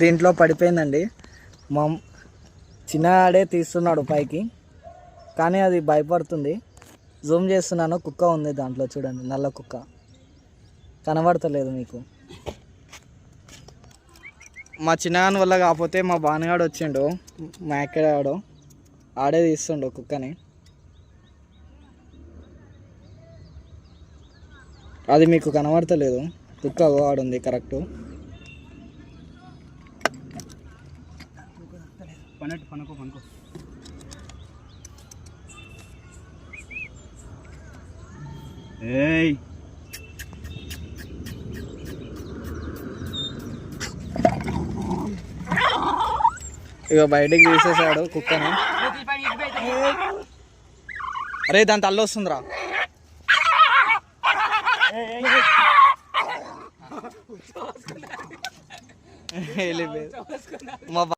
దీంట్లో పడిపోయిందండి. మా చిన్నవాడే తీస్తున్నాడు పైకి, కానీ అది భయపడుతుంది. జూమ్ చేస్తున్నాను, కుక్క ఉంది దాంట్లో చూడండి, నల్ల కుక్క కనబడతలేదు మీకు. మా చిన్నగాని వల్ల కాకపోతే మా బానగాడు వచ్చిండు, మా ఎక్కడాడు ఆడే తీస్తుండు కుక్కని. అది మీకు కనబడతలేదు, కుక్క ఆడుంది కరెక్ట్. ఏయ్ ఇక బయటికి తీసేసాడు కుక్కని. అరే దాని తల్లి వస్తుందిరా. మా